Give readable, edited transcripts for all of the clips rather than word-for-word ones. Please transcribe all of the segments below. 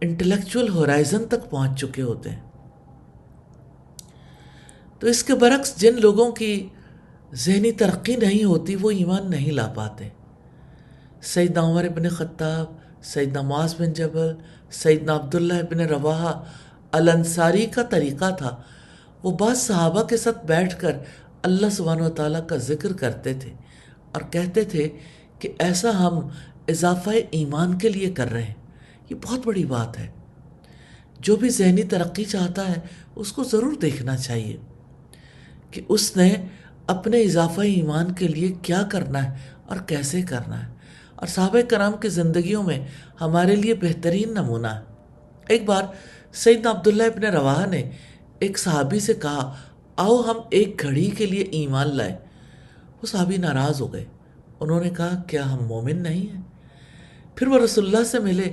Intellectual horizon تک پہنچ چکے ہوتے ہیں۔ تو اس کے برعکس جن لوگوں کی ذہنی ترقی نہیں ہوتی وہ ایمان نہیں لا پاتے۔ سیدنا عمر ابن خطاب، سیدنا معاذ بن جبل، سیدنا عبداللہ ابن رواحہ الانصاری کا طریقہ تھا، وہ بعض صحابہ کے ساتھ بیٹھ کر اللہ سبحانہ و تعالیٰ کا ذکر کرتے تھے اور کہتے تھے کہ ایسا ہم اضافہ ایمان کے لیے کر رہے ہیں۔ یہ بہت بڑی بات ہے۔ جو بھی ذہنی ترقی چاہتا ہے اس کو ضرور دیکھنا چاہیے کہ اس نے اپنے اضافہ ایمان کے لیے کیا کرنا ہے اور کیسے کرنا ہے، اور صحابہ کرام کی زندگیوں میں ہمارے لیے بہترین نمونہ ہے۔ ایک بار سیدنا عبداللہ ابن رواحہ نے ایک صحابی سے کہا، آؤ ہم ایک گھڑی کے لیے ایمان لائیں۔ وہ صحابی ناراض ہو گئے۔ انہوں نے کہا، کیا ہم مومن نہیں ہیں؟ پھر وہ رسول اللہ سے ملے۔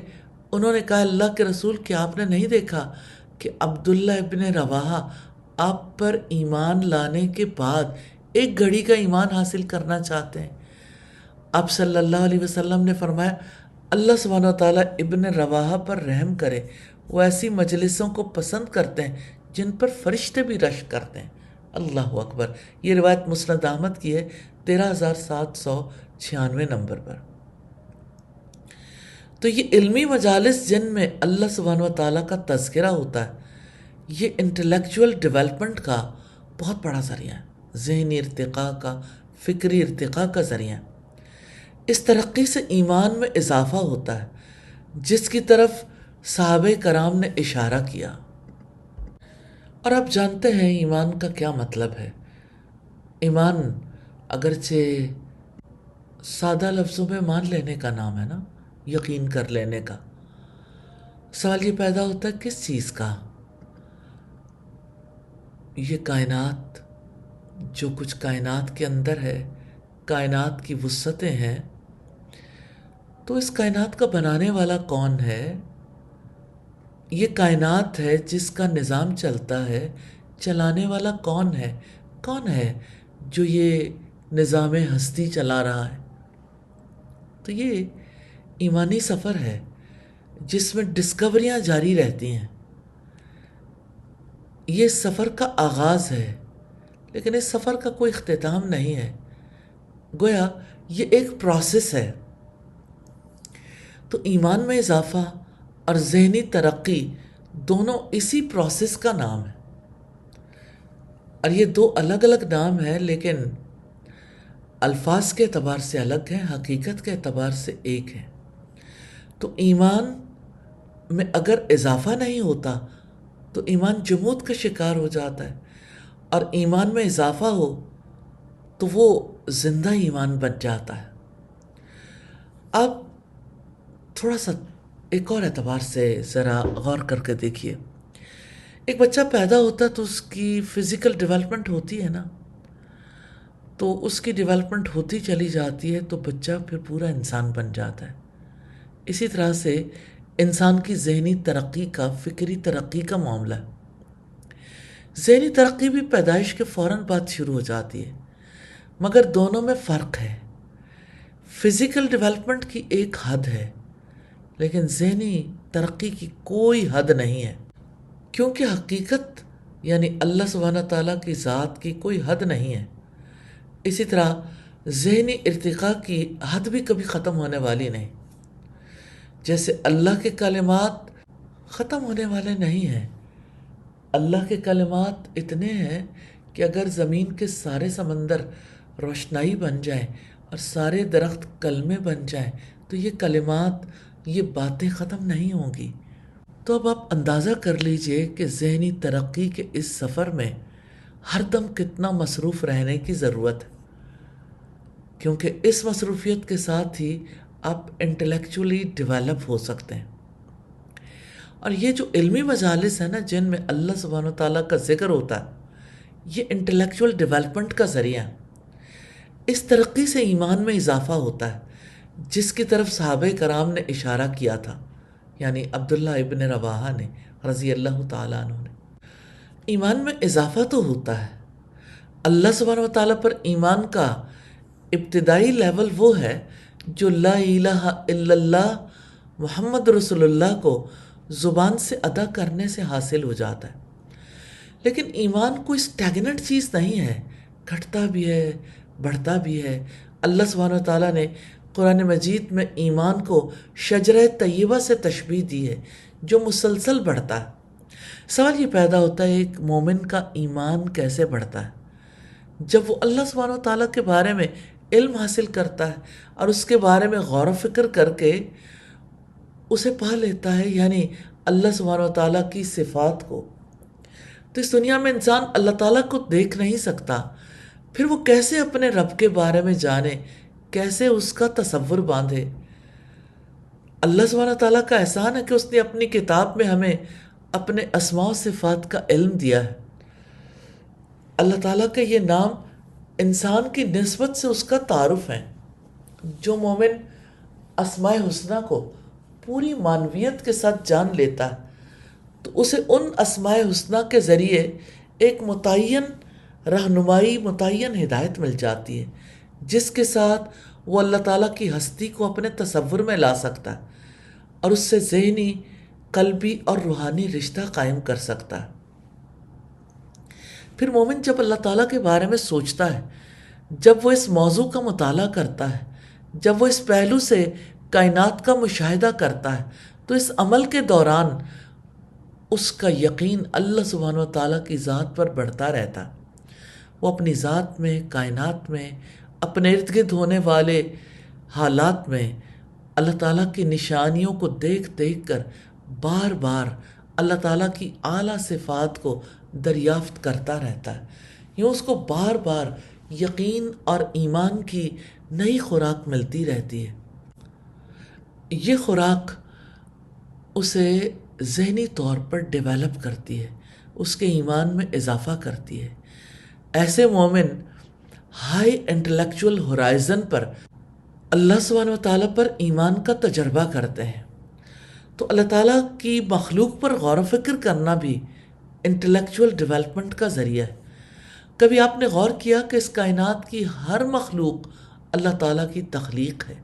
انہوں نے کہا، اللہ کے رسول، کیا آپ نے نہیں دیکھا کہ عبداللہ ابن رواحہ آپ پر ایمان لانے کے بعد ایک گھڑی کا ایمان حاصل کرنا چاہتے ہیں؟ آپ صلی اللہ علیہ وسلم نے فرمایا، اللہ سبحانہ وتعالیٰ ابن رواحہ پر رحم کرے، وہ ایسی مجلسوں کو پسند کرتے ہیں جن پر فرشتے بھی رشک کرتے ہیں۔ اللہ اکبر۔ یہ روایت مسند احمد کی ہے 13796 نمبر پر۔ تو یہ علمی مجالس جن میں اللہ سبحانہ و تعالیٰ کا تذکرہ ہوتا ہے، یہ انٹلیکچول ڈیولپمنٹ کا بہت بڑا ذریعہ ہے، ذہنی ارتقاء کا، فکری ارتقاء کا ذریعہ۔ اس ترقی سے ایمان میں اضافہ ہوتا ہے جس کی طرف صحابہ کرام نے اشارہ کیا۔ اور آپ جانتے ہیں ایمان کا کیا مطلب ہے۔ ایمان اگرچہ سادہ لفظوں میں مان لینے کا نام ہے نا، یقین کر لینے کا۔ سوال یہ پیدا ہوتا ہے کس چیز کا؟ یہ کائنات، جو کچھ کائنات کے اندر ہے، کائنات کی وسعتیں ہیں، تو اس کائنات کا بنانے والا کون ہے؟ یہ کائنات ہے جس کا نظام چلتا ہے، چلانے والا کون ہے؟ کون ہے جو یہ نظام ہستی چلا رہا ہے؟ تو یہ ایمانی سفر ہے جس میں ڈسکوریاں جاری رہتی ہیں۔ یہ سفر کا آغاز ہے لیکن اس سفر کا کوئی اختتام نہیں ہے، گویا یہ ایک پروسیس ہے۔ تو ایمان میں اضافہ اور ذہنی ترقی دونوں اسی پروسیس کا نام ہے، اور یہ دو الگ الگ نام ہیں لیکن الفاظ کے اعتبار سے الگ ہیں، حقیقت کے اعتبار سے ایک ہے۔ تو ایمان میں اگر اضافہ نہیں ہوتا تو ایمان جمود کا شکار ہو جاتا ہے، اور ایمان میں اضافہ ہو تو وہ زندہ ایمان بن جاتا ہے۔ اب تھوڑا سا ایک اور اعتبار سے ذرا غور کر کے دیکھیے۔ ایک بچہ پیدا ہوتا ہے تو اس کی فزیکل ڈیولپمنٹ ہوتی ہے نا، تو اس کی ڈیولپمنٹ ہوتی چلی جاتی ہے تو بچہ پھر پورا انسان بن جاتا ہے۔ اسی طرح سے انسان کی ذہنی ترقی کا، فکری ترقی کا معاملہ ہے۔ ذہنی ترقی بھی پیدائش کے فوراً بعد شروع ہو جاتی ہے، مگر دونوں میں فرق ہے۔ فزیکل ڈیولپمنٹ کی ایک حد ہے لیکن ذہنی ترقی کی کوئی حد نہیں ہے، کیونکہ حقیقت یعنی اللہ سبحانہ تعالیٰ کی ذات کی کوئی حد نہیں ہے۔ اسی طرح ذہنی ارتقاء کی حد بھی کبھی ختم ہونے والی نہیں۔ جیسے اللہ کے کلمات ختم ہونے والے نہیں ہیں، اللہ کے کلمات اتنے ہیں کہ اگر زمین کے سارے سمندر روشنائی بن جائیں اور سارے درخت کلمے بن جائیں تو یہ کلمات، یہ باتیں ختم نہیں ہوں گی۔ تو اب آپ اندازہ کر لیجئے کہ ذہنی ترقی کے اس سفر میں ہر دم کتنا مصروف رہنے کی ضرورت ہے، کیونکہ اس مصروفیت کے ساتھ ہی آپ انٹلیکچولی ڈیولپ ہو سکتے ہیں۔ اور یہ جو علمی مجالس ہیں نا جن میں اللہ سبحانہ وتعالیٰ کا ذکر ہوتا ہے، یہ انٹلیکچول ڈیولپمنٹ کا ذریعہ ہے۔ اس ترقی سے ایمان میں اضافہ ہوتا ہے جس کی طرف صحابہ کرام نے اشارہ کیا تھا، یعنی عبداللہ ابن رواحہ نے رضی اللہ تعالیٰ عنہ نے۔ ایمان میں اضافہ تو ہوتا ہے۔ اللہ سبحانہ وتعالیٰ پر ایمان کا ابتدائی لیول وہ ہے جو لا الہ الا اللہ محمد رسول اللہ کو زبان سے ادا کرنے سے حاصل ہو جاتا ہے۔ لیکن ایمان کوئی اسٹیگننٹ چیز نہیں ہے، گھٹتا بھی ہے، بڑھتا بھی ہے۔ اللہ سبحانہ و تعالیٰ نے قرآن مجید میں ایمان کو شجرہ طیبہ سے تشبیہ دی ہے جو مسلسل بڑھتا ہے۔ سوال یہ پیدا ہوتا ہے ایک مومن کا ایمان کیسے بڑھتا ہے؟ جب وہ اللہ سبحانہ و تعالیٰ کے بارے میں علم حاصل کرتا ہے اور اس کے بارے میں غور و فکر کر کے اسے پا لیتا ہے، یعنی اللہ سبحانہ و تعالیٰ کی صفات کو۔ تو اس دنیا میں انسان اللہ تعالیٰ کو دیکھ نہیں سکتا، پھر وہ کیسے اپنے رب کے بارے میں جانے، کیسے اس کا تصور باندھے؟ اللہ سبحانہ تعالیٰ کا احسان ہے کہ اس نے اپنی کتاب میں ہمیں اپنے اسماء و صفات کا علم دیا ہے۔ اللہ تعالیٰ کا یہ نام انسان کی نسبت سے اس کا تعارف ہے۔ جو مومن اسماء حسنہ کو پوری معنویت کے ساتھ جان لیتا ہے تو اسے ان اسماء حسنہ کے ذریعے ایک متعین رہنمائی، متعین ہدایت مل جاتی ہے، جس کے ساتھ وہ اللہ تعالیٰ کی ہستی کو اپنے تصور میں لا سکتا ہے اور اس سے ذہنی، قلبی اور روحانی رشتہ قائم کر سکتا ہے۔ پھر مومن جب اللہ تعالیٰ کے بارے میں سوچتا ہے، جب وہ اس موضوع کا مطالعہ کرتا ہے، جب وہ اس پہلو سے کائنات کا مشاہدہ کرتا ہے، تو اس عمل کے دوران اس کا یقین اللہ سبحانہ و تعالیٰ کی ذات پر بڑھتا رہتا۔ وہ اپنی ذات میں، کائنات میں، اپنے ارد گرد ہونے والے حالات میں اللہ تعالیٰ کی نشانیوں کو دیکھ دیکھ کر بار بار اللہ تعالیٰ کی اعلیٰ صفات کو دریافت کرتا رہتا ہے۔ یوں اس کو بار بار یقین اور ایمان کی نئی خوراک ملتی رہتی ہے۔ یہ خوراک اسے ذہنی طور پر ڈیولپ کرتی ہے، اس کے ایمان میں اضافہ کرتی ہے۔ ایسے مومن ہائی انٹلیکچول ہورائزن پر اللہ سبحانہ و تعالیٰ پر ایمان کا تجربہ کرتے ہیں۔ تو اللہ تعالیٰ کی مخلوق پر غور و فکر کرنا بھی انٹلیکچول ڈیولپمنٹ کا ذریعہ ہے۔ کبھی آپ نے غور کیا کہ اس کائنات کی ہر مخلوق اللہ تعالیٰ کی تخلیق ہے؟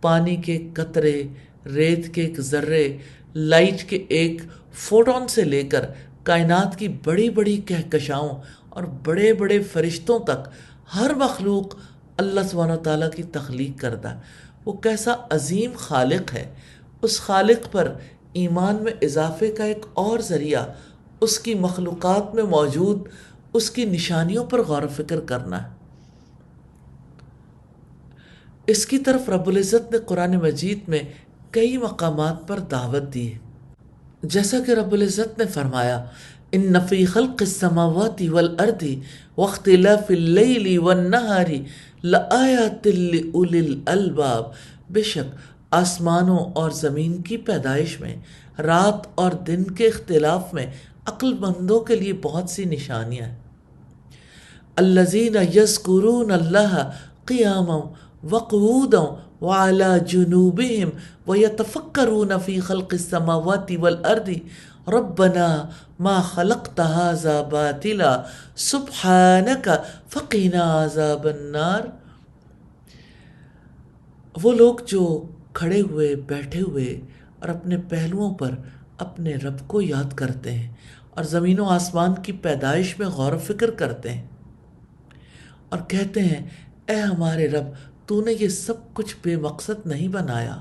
پانی کے قطرے، ریت کے ایک ذرے، لائٹ کے ایک فوٹون سے لے کر کائنات کی بڑی بڑی کہکشاؤں اور بڑے بڑے فرشتوں تک ہر مخلوق اللہ سبحانہ و تعالیٰ کی تخلیق کردہ۔ وہ کیسا عظیم خالق ہے! اس خالق پر ایمان میں اضافے کا ایک اور ذریعہ اس کی مخلوقات میں موجود اس کی نشانیوں پر غور و فکر کرنا ہے۔ اس کی طرف رب العزت نے قرآن مجید میں کئی مقامات پر دعوت دی ہے، جیسا کہ رب العزت نے فرمایا ان فی خلق السماوات والارض واختلاف اللیل والنہار لآیات لأولی الالباب، بے شک آسمانوں اور زمین کی پیدائش میں، رات اور دن کے اختلاف میں عقل مندوں کے لیے بہت سی نشانیاں ہیں۔ الذین یذکرون اللہ قیاما وقعودا وعلی جنوبہم ویتفکرون فی خلق السماوات والارض ربنا ما خلقت ھذا باطلا سبحانک فقنا عذاب النار۔ وہ لوگ جو کھڑے ہوئے، بیٹھے ہوئے اور اپنے پہلوؤں پر اپنے رب کو یاد کرتے ہیں اور زمین و آسمان کی پیدائش میں غور و فکر کرتے ہیں اور کہتے ہیں اے ہمارے رب، تو نے یہ سب کچھ بے مقصد نہیں بنایا،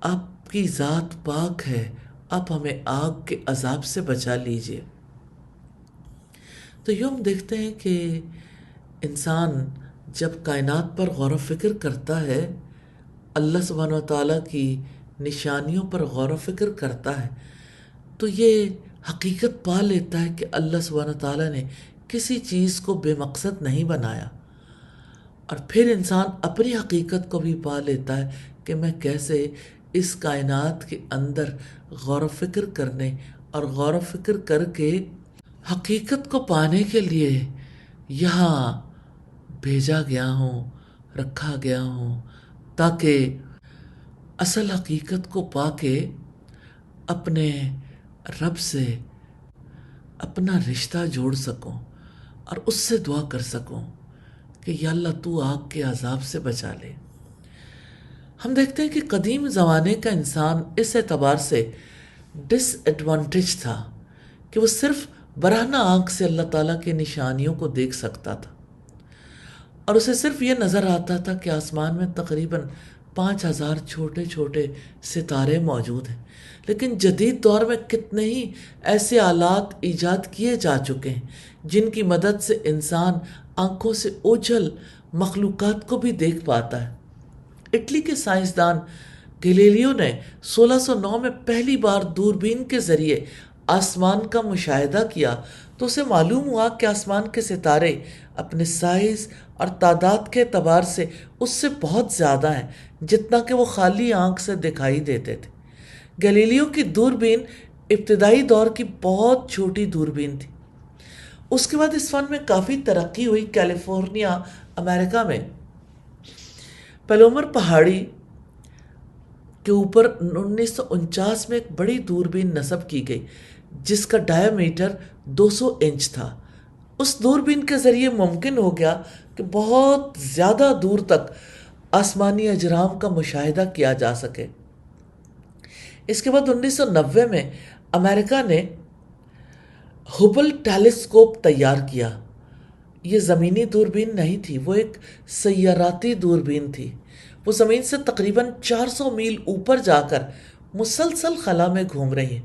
آپ کی ذات پاک ہے، آپ ہمیں آگ کے عذاب سے بچا لیجئے۔ تو یوں ہم دیکھتے ہیں کہ انسان جب کائنات پر غور و فکر کرتا ہے، اللہ سبحانہ و تعالیٰ کی نشانیوں پر غور و فکر کرتا ہے، تو یہ حقیقت پا لیتا ہے کہ اللہ سبحانہ و تعالیٰ نے کسی چیز کو بے مقصد نہیں بنایا، اور پھر انسان اپنی حقیقت کو بھی پا لیتا ہے کہ میں کیسے اس کائنات کے اندر غور و فکر کرنے اور غور و فکر کر کے حقیقت کو پانے کے لیے یہاں بھیجا گیا ہوں، رکھا گیا ہوں، تاکہ اصل حقیقت کو پا کے اپنے رب سے اپنا رشتہ جوڑ سکوں اور اس سے دعا کر سکوں کہ یا اللہ تو آگ کے عذاب سے بچا لے۔ ہم دیکھتے ہیں کہ قدیم زمانے کا انسان اس اعتبار سے ڈس ایڈوانٹیج تھا کہ وہ صرف برہنہ آنکھ سے اللہ تعالیٰ کی نشانیوں کو دیکھ سکتا تھا، اور اسے صرف یہ نظر آتا تھا کہ آسمان میں تقریباً 5000 چھوٹے چھوٹے ستارے موجود ہیں۔ لیکن جدید دور میں کتنے ہی ایسے آلات ایجاد کیے جا چکے ہیں جن کی مدد سے انسان آنکھوں سے اوجھل مخلوقات کو بھی دیکھ پاتا ہے۔ اٹلی کے سائنسدان گلیلیو نے 1609 میں پہلی بار دوربین کے ذریعے آسمان کا مشاہدہ کیا تو اسے معلوم ہوا کہ آسمان کے ستارے اپنے سائز اور تعداد کے اعتبار سے اس سے بہت زیادہ ہیں جتنا کہ وہ خالی آنکھ سے دکھائی دیتے تھے۔ گلیلیو کی دوربین ابتدائی دور کی بہت چھوٹی دوربین تھی۔ اس کے بعد اس فن میں کافی ترقی ہوئی۔ کیلیفورنیا امریکہ میں پلومر پہاڑی کے اوپر 1949 میں ایک بڑی دوربین نصب کی گئی جس کا ڈایا میٹر 200 انچ تھا۔ اس دوربین کے ذریعے ممکن ہو گیا کہ بہت زیادہ دور تک آسمانی اجرام کا مشاہدہ کیا جا سکے۔ اس کے بعد 1990 میں امریکہ نے ہبل ٹیلیسکوپ تیار کیا۔ یہ زمینی دوربین نہیں تھی، وہ ایک سیاراتی دوربین تھی۔ وہ زمین سے تقریباً 400 میل اوپر جا کر مسلسل خلا میں گھوم رہی ہے۔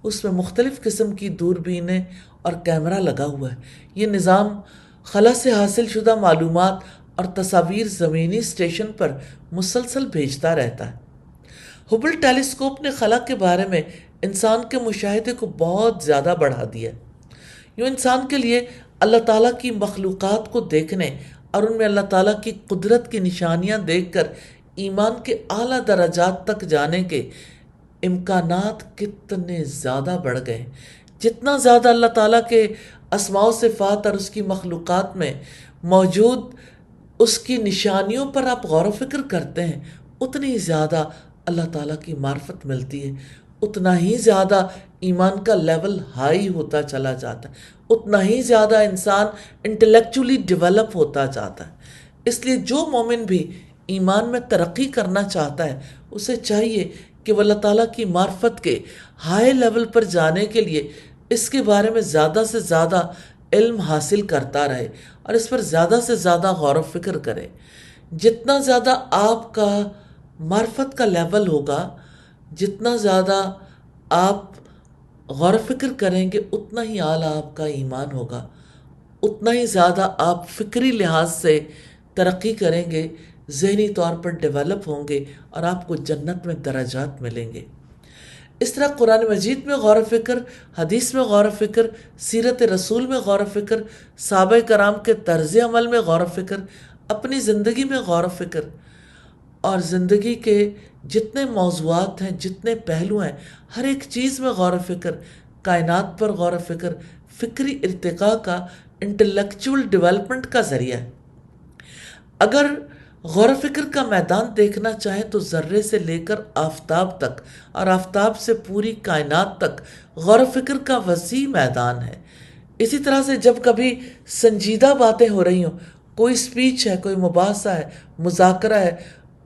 اس میں مختلف قسم کی دوربینیں اور کیمرہ لگا ہوا ہے۔ یہ نظام خلا سے حاصل شدہ معلومات اور تصاویر زمینی اسٹیشن پر مسلسل بھیجتا رہتا ہے۔ ہبل ٹیلیسکوپ نے خلا کے بارے میں انسان کے مشاہدے کو بہت زیادہ بڑھا دیا۔ یوں انسان کے لیے اللہ تعالیٰ کی مخلوقات کو دیکھنے اور ان میں اللہ تعالیٰ کی قدرت کی نشانیاں دیکھ کر ایمان کے اعلیٰ درجات تک جانے کے امکانات کتنے زیادہ بڑھ گئے۔ جتنا زیادہ اللہ تعالیٰ کے اسماء و صفات اور اس کی مخلوقات میں موجود اس کی نشانیوں پر آپ غور و فکر کرتے ہیں، اتنی زیادہ اللہ تعالیٰ کی معرفت ملتی ہے، اتنا ہی زیادہ ایمان کا لیول ہائی ہوتا چلا جاتا ہے، اتنا ہی زیادہ انسان انٹلیکچولی ڈیولپ ہوتا جاتا ہے۔ اس لیے جو مومن بھی ایمان میں ترقی کرنا چاہتا ہے اسے چاہیے کہ وہ اللہ تعالیٰ کی معرفت کے ہائی لیول پر جانے کے لیے اس کے بارے میں زیادہ سے زیادہ علم حاصل کرتا رہے اور اس پر زیادہ سے زیادہ غور و فکر کرے۔ جتنا زیادہ آپ کا معرفت کا لیول ہوگا، جتنا زیادہ آپ غور و فکر کریں گے، اتنا ہی اعلیٰ آپ کا ایمان ہوگا، اتنا ہی زیادہ آپ فکری لحاظ سے ترقی کریں گے، ذہنی طور پر ڈیولپ ہوں گے اور آپ کو جنت میں درجات ملیں گے۔ اس طرح قرآن مجید میں غور و فکر، حدیث میں غور و فکر، سیرت رسول میں غور و فکر، صحابہ کرام کے طرز عمل میں غور و فکر، اپنی زندگی میں غور و فکر، اور زندگی کے جتنے موضوعات ہیں، جتنے پہلو ہیں، ہر ایک چیز میں غور و فکر، کائنات پر غور و فکر، فکری ارتقاء کا، انٹلیکچول ڈیولپمنٹ کا ذریعہ ہے۔ اگر غور و فکر کا میدان دیکھنا چاہیں تو ذرے سے لے کر آفتاب تک اور آفتاب سے پوری کائنات تک غور و فکر کا وسیع میدان ہے۔ اسی طرح سے جب کبھی سنجیدہ باتیں ہو رہی ہوں، کوئی سپیچ ہے، کوئی مباحثہ ہے، مذاکرہ ہے،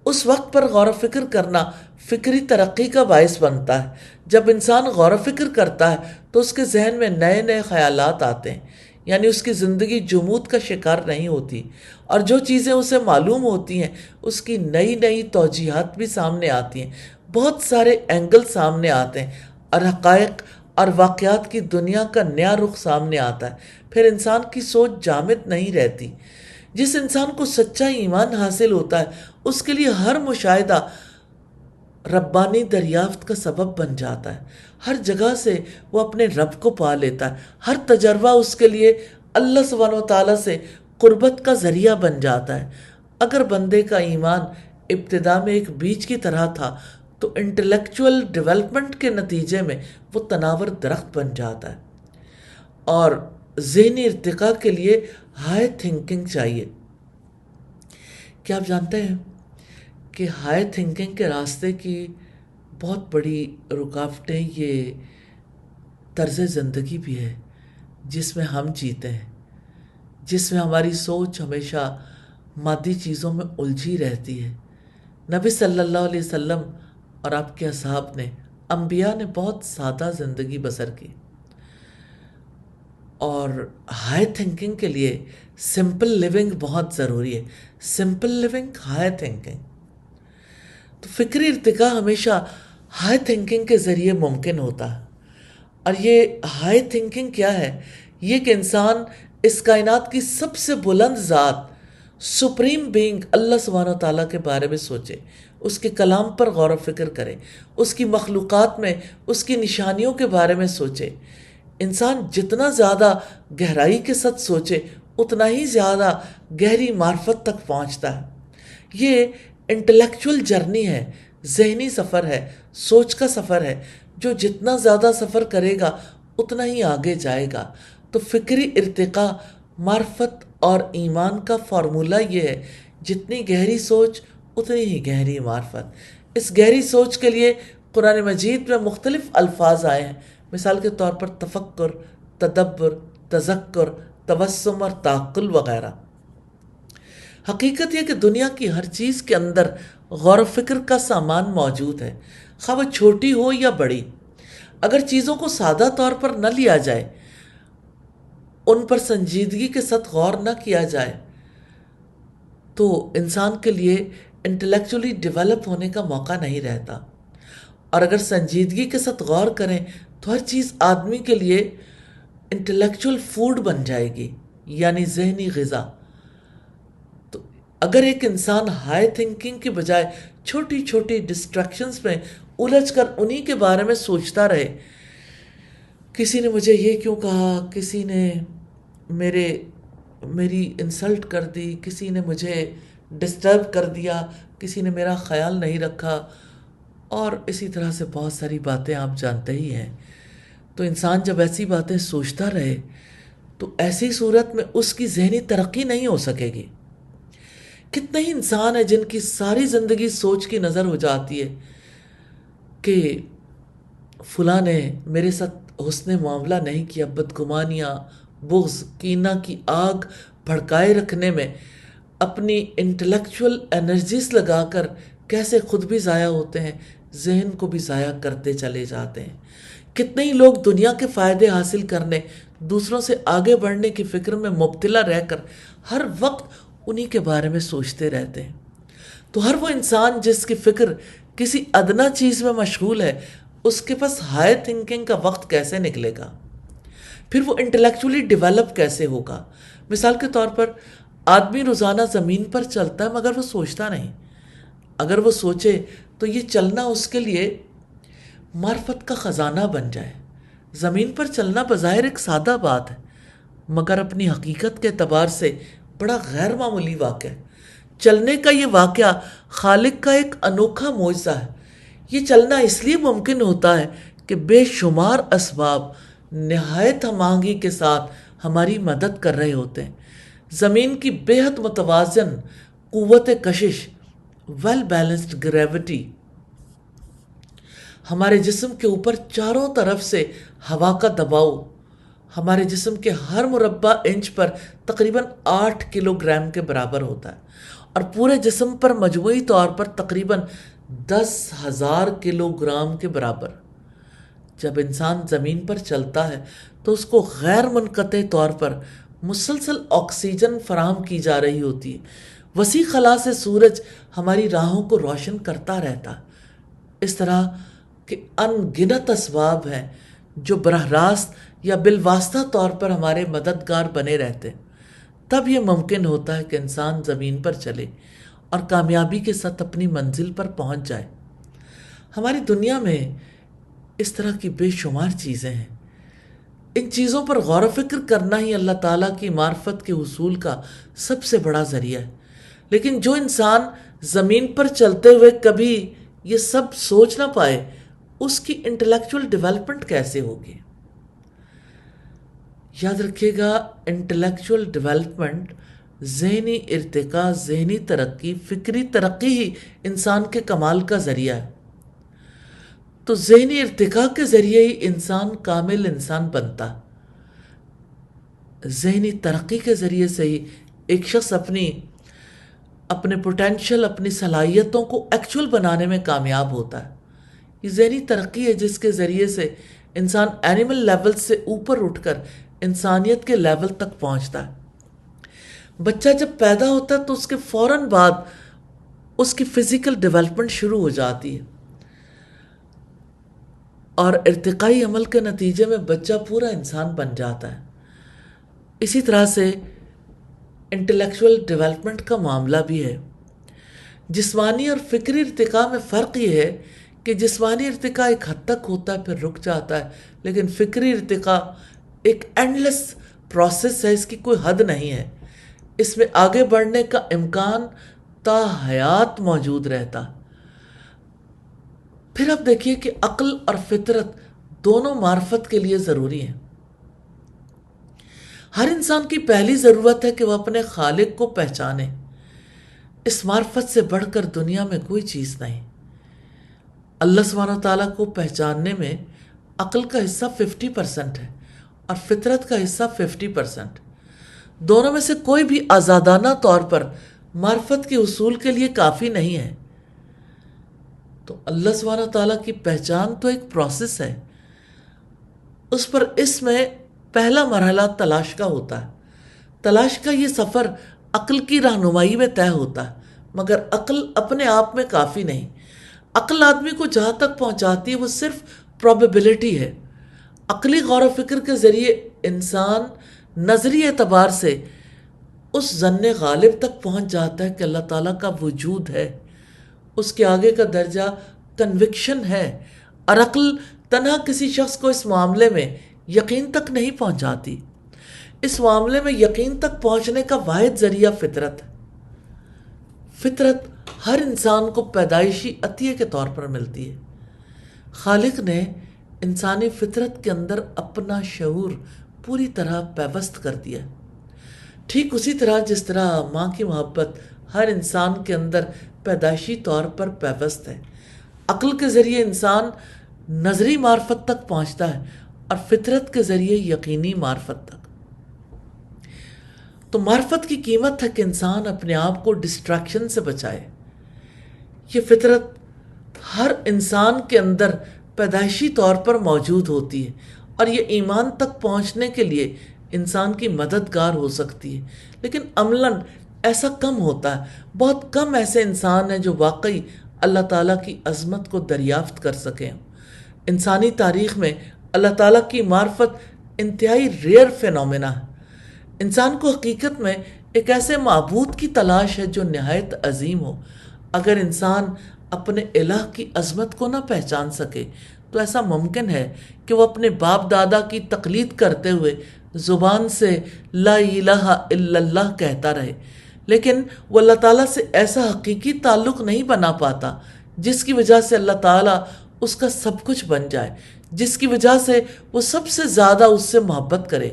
اس وقت پر غور و فکر کرنا فکری ترقی کا باعث بنتا ہے۔ جب انسان غور و فکر کرتا ہے تو اس کے ذہن میں نئے نئے خیالات آتے ہیں، یعنی اس کی زندگی جمود کا شکار نہیں ہوتی، اور جو چیزیں اسے معلوم ہوتی ہیں اس کی نئی نئی توجیہات بھی سامنے آتی ہیں، بہت سارے اینگل سامنے آتے ہیں، اور حقائق اور واقعات کی دنیا کا نیا رخ سامنے آتا ہے۔ پھر انسان کی سوچ جامد نہیں رہتی۔ جس انسان کو سچا ایمان حاصل ہوتا ہے اس کے لیے ہر مشاہدہ ربانی دریافت کا سبب بن جاتا ہے۔ ہر جگہ سے وہ اپنے رب کو پا لیتا ہے۔ ہر تجربہ اس کے لیے اللہ سبحانہ و تعالیٰ سے قربت کا ذریعہ بن جاتا ہے۔ اگر بندے کا ایمان ابتدا میں ایک بیج کی طرح تھا تو انٹلیکچول ڈیولپمنٹ کے نتیجے میں وہ تناور درخت بن جاتا ہے۔ اور ذہنی ارتقاء کے لیے ہائی تھنکنگ چاہیے۔ کیا آپ جانتے ہیں کہ ہائی تھنکنگ کے راستے کی بہت بڑی رکاوٹیں یہ طرز زندگی بھی ہے جس میں ہم جیتے ہیں، جس میں ہماری سوچ ہمیشہ مادی چیزوں میں الجھی رہتی ہے، نبی صلی اللہ علیہ وسلم اور آپ کے اصحاب نے، انبیاء نے بہت سادہ زندگی بسر کی، اور ہائی تھنکنگ کے لیے سمپل لیونگ بہت ضروری ہے. Simple living, high thinking. تو فکری ارتقاء ہمیشہ ہائی تھنکنگ کے ذریعے ممکن ہوتا ہے. اور یہ ہائی تھنکنگ کیا ہے؟ یہ کہ انسان اس کائنات کی سب سے بلند ذات، سپریم بینگ اللہ سبحانہ و تعالیٰ کے بارے میں سوچے، اس کے کلام پر غور و فکر کرے، اس کی مخلوقات میں اس کی نشانیوں کے بارے میں سوچے. انسان جتنا زیادہ گہرائی کے ساتھ سوچے اتنا ہی زیادہ گہری معرفت تک پہنچتا ہے. یہ انٹلیکچول جرنی ہے، ذہنی سفر ہے، سوچ کا سفر ہے. جو جتنا زیادہ سفر کرے گا اتنا ہی آگے جائے گا. تو فکری ارتقاء، معرفت اور ایمان کا فارمولہ یہ ہے: جتنی گہری سوچ اتنی ہی گہری معرفت. اس گہری سوچ کے لیے قرآن مجید میں مختلف الفاظ آئے ہیں. مثال کے طور پر تفکر، تدبر، تذکر، تبسم اور تعقل وغیرہ. حقیقت یہ کہ دنیا کی ہر چیز کے اندر غور و فکر کا سامان موجود ہے، خواہ وہ چھوٹی ہو یا بڑی. اگر چیزوں کو سادہ طور پر نہ لیا جائے، ان پر سنجیدگی کے ساتھ غور نہ کیا جائے، تو انسان کے لیے انٹلیکچولی ڈیولپ ہونے کا موقع نہیں رہتا. اور اگر سنجیدگی کے ساتھ غور کریں تو ہر چیز آدمی کے لیے انٹلیکچول فوڈ بن جائے گی، یعنی ذہنی غذا. تو اگر ایک انسان ہائی تھنکنگ کی بجائے چھوٹی چھوٹی ڈسٹریکشنز میں الجھ کر انہی کے بارے میں سوچتا رہے، کسی نے مجھے یہ کیوں کہا، کسی نے میری انسلٹ کر دی، کسی نے مجھے ڈسٹرب کر دیا، کسی نے میرا خیال نہیں رکھا، اور اسی طرح سے بہت ساری باتیں آپ جانتے ہی ہیں. تو انسان جب ایسی باتیں سوچتا رہے تو ایسی صورت میں اس کی ذہنی ترقی نہیں ہو سکے گی. کتنے ہی انسان ہیں جن کی ساری زندگی سوچ کی نظر ہو جاتی ہے کہ فلاں نے میرے ساتھ حسن معاملہ نہیں کیا، بدگمانیاں، بغض، کینہ کی آگ بھڑکائے رکھنے میں اپنی انٹلیکچول انرجیز لگا کر کیسے خود بھی ضائع ہوتے ہیں، ذہن کو بھی ضائع کرتے چلے جاتے ہیں. کتنے ہی لوگ دنیا کے فائدے حاصل کرنے، دوسروں سے آگے بڑھنے کی فکر میں مبتلا رہ کر ہر وقت انہی کے بارے میں سوچتے رہتے ہیں. تو ہر وہ انسان جس کی فکر کسی ادنا چیز میں مشغول ہے، اس کے پاس ہائی تھنکنگ کا وقت کیسے نکلے گا؟ پھر وہ انٹلیکچولی ڈیولپ کیسے ہوگا؟ مثال کے طور پر آدمی روزانہ زمین پر چلتا ہے مگر وہ سوچتا نہیں. اگر وہ سوچے تو یہ چلنا اس کے لیے معرفت کا خزانہ بن جائے. زمین پر چلنا بظاہر ایک سادہ بات ہے، مگر اپنی حقیقت کے اعتبار سے بڑا غیر معمولی واقعہ ہے. چلنے کا یہ واقعہ خالق کا ایک انوکھا معجزہ ہے. یہ چلنا اس لیے ممکن ہوتا ہے کہ بے شمار اسباب نہایت ہم آہنگی کے ساتھ ہماری مدد کر رہے ہوتے ہیں. زمین کی بے حد متوازن قوت کشش، ویل بیلنسڈ گریوٹی، ہمارے جسم کے اوپر چاروں طرف سے ہوا کا دباؤ ہمارے جسم کے ہر مربع انچ پر تقریباً 8 کلو گرام کے برابر ہوتا ہے، اور پورے جسم پر مجموعی طور پر تقریباً 10,000 کلو گرام کے برابر. جب انسان زمین پر چلتا ہے تو اس کو غیر منقطع طور پر مسلسل آکسیجن فراہم کی جا رہی ہوتی ہے. وسیع خلا سے سورج ہماری راہوں کو روشن کرتا رہتا. اس طرح کہ ان گنت اسباب ہیں جو براہ راست یا بالواسطہ طور پر ہمارے مددگار بنے رہتے ہیں. تب یہ ممکن ہوتا ہے کہ انسان زمین پر چلے اور کامیابی کے ساتھ اپنی منزل پر پہنچ جائے. ہماری دنیا میں اس طرح کی بے شمار چیزیں ہیں. ان چیزوں پر غور و فکر کرنا ہی اللہ تعالیٰ کی معرفت کے حصول کا سب سے بڑا ذریعہ ہے. لیکن جو انسان زمین پر چلتے ہوئے کبھی یہ سب سوچ نہ پائے، اس کی انٹلیکچول ڈیولپمنٹ کیسے ہوگی؟ یاد رکھیے گا، انٹلیکچول ڈیولپمنٹ، ذہنی ارتقاء، ذہنی ترقی، فکری ترقی ہی انسان کے کمال کا ذریعہ ہے. تو ذہنی ارتقاء کے ذریعے ہی انسان کامل انسان بنتا. ذہنی ترقی کے ذریعے سے ہی ایک شخص اپنے پوٹینشل، اپنی صلاحیتوں کو ایکچول بنانے میں کامیاب ہوتا ہے۔ یہ ذہنی ترقی ہے جس کے ذریعے سے انسان اینیمل لیول سے اوپر اٹھ کر انسانیت کے لیول تک پہنچتا ہے۔ بچہ جب پیدا ہوتا ہے تو اس کے فوراً بعد اس کی فزیکل ڈیولپمنٹ شروع ہو جاتی ہے، اور ارتقائی عمل کے نتیجے میں بچہ پورا انسان بن جاتا ہے۔ اسی طرح سے انٹلیکچول ڈیولپمنٹ کا معاملہ بھی ہے۔ جسمانی اور فکری ارتقاء میں فرق یہ ہے کہ جسمانی ارتقاء ایک حد تک ہوتا ہے پھر رک جاتا ہے، لیکن فکری ارتقاء ایک اینڈلیس پروسیس ہے، اس کی کوئی حد نہیں ہے، اس میں آگے بڑھنے کا امکان تا حیات موجود رہتا۔ پھر اب دیکھیے کہ عقل اور فطرت دونوں معرفت کے لیے ضروری ہیں۔ ہر انسان کی پہلی ضرورت ہے کہ وہ اپنے خالق کو پہچانے۔ اس معرفت سے بڑھ کر دنیا میں کوئی چیز نہیں۔ اللہ سبحانہ تعالیٰ کو پہچاننے میں عقل کا حصہ 50% ہے اور فطرت کا حصہ 50%۔ دونوں میں سے کوئی بھی آزادانہ طور پر معرفت کے حصول کے لیے کافی نہیں ہے۔ تو اللہ سبحانہ تعالیٰ کی پہچان تو ایک پروسیس ہے، اس میں پہلا مرحلہ تلاش کا ہوتا ہے۔ تلاش کا یہ سفر عقل کی رہنمائی میں طے ہوتا ہے، مگر عقل اپنے آپ میں کافی نہیں۔ عقل آدمی کو جہاں تک پہنچاتی ہے وہ صرف پروبیبلٹی ہے۔ عقلی غور و فکر کے ذریعے انسان نظری اعتبار سے اس ظن غالب تک پہنچ جاتا ہے کہ اللہ تعالیٰ کا وجود ہے۔ اس کے آگے کا درجہ کنوکشن ہے، اور عقل تنہا کسی شخص کو اس معاملے میں یقین تک نہیں پہنچاتی۔ اس معاملے میں یقین تک پہنچنے کا واحد ذریعہ فطرت ہے۔ فطرت ہر انسان کو پیدائشی عطیے کے طور پر ملتی ہے۔ خالق نے انسانی فطرت کے اندر اپنا شعور پوری طرح پیوست کر دیا۔ ٹھیک اسی طرح جس طرح ماں کی محبت ہر انسان کے اندر پیدائشی طور پر پیوست ہے۔ عقل کے ذریعے انسان نظری معرفت تک پہنچتا ہے اور فطرت کے ذریعے یقینی معرفت تک۔ تو معرفت کی قیمت ہے کہ انسان اپنے آپ کو ڈسٹریکشن سے بچائے۔ یہ فطرت ہر انسان کے اندر پیدائشی طور پر موجود ہوتی ہے، اور یہ ایمان تک پہنچنے کے لیے انسان کی مددگار ہو سکتی ہے، لیکن عملاً ایسا کم ہوتا ہے۔ بہت کم ایسے انسان ہیں جو واقعی اللہ تعالیٰ کی عظمت کو دریافت کر سکیں۔ انسانی تاریخ میں اللہ تعالیٰ کی معرفت انتہائی ریئر فینومینا ہے۔ انسان کو حقیقت میں ایک ایسے معبود کی تلاش ہے جو نہایت عظیم ہو۔ اگر انسان اپنے الہ کی عظمت کو نہ پہچان سکے تو ایسا ممکن ہے کہ وہ اپنے باپ دادا کی تقلید کرتے ہوئے زبان سے لا الہ الا اللہ کہتا رہے، لیکن وہ اللہ تعالیٰ سے ایسا حقیقی تعلق نہیں بنا پاتا جس کی وجہ سے اللہ تعالیٰ اس کا سب کچھ بن جائے، جس کی وجہ سے وہ سب سے زیادہ اس سے محبت کرے،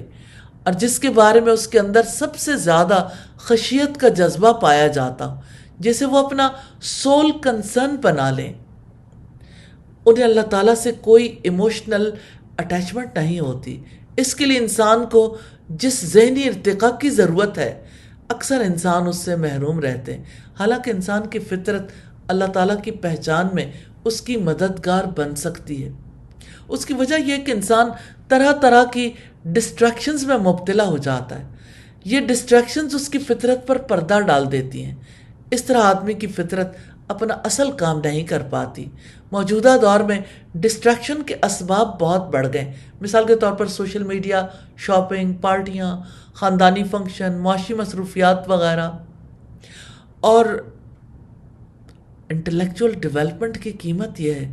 اور جس کے بارے میں اس کے اندر سب سے زیادہ خشیت کا جذبہ پایا جاتا ہو، جسے وہ اپنا سول کنسرن بنا لیں۔ انہیں اللہ تعالیٰ سے کوئی ایموشنل اٹیچمنٹ نہیں ہوتی۔ اس کے لیے انسان کو جس ذہنی ارتقاء کی ضرورت ہے اکثر انسان اس سے محروم رہتے ہیں، حالانکہ انسان کی فطرت اللہ تعالیٰ کی پہچان میں اس کی مددگار بن سکتی ہے۔ اس کی وجہ یہ کہ انسان طرح طرح کی ڈسٹریکشنز میں مبتلا ہو جاتا ہے۔ یہ ڈسٹریکشنز اس کی فطرت پر پردہ ڈال دیتی ہیں۔ اس طرح آدمی کی فطرت اپنا اصل کام نہیں کر پاتی۔ موجودہ دور میں ڈسٹریکشن کے اسباب بہت بڑھ گئے۔ مثال کے طور پر سوشل میڈیا، شاپنگ، پارٹیاں، خاندانی فنکشن، معاشی مصروفیات وغیرہ۔ اور انٹلیکچول ڈیولپمنٹ کی قیمت یہ ہے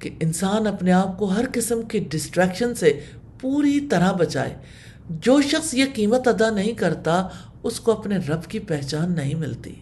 کہ انسان اپنے آپ کو ہر قسم کی ڈسٹریکشن سے پوری طرح بچائے۔ جو شخص یہ قیمت ادا نہیں کرتا اس کو اپنے رب کی پہچان نہیں ملتی۔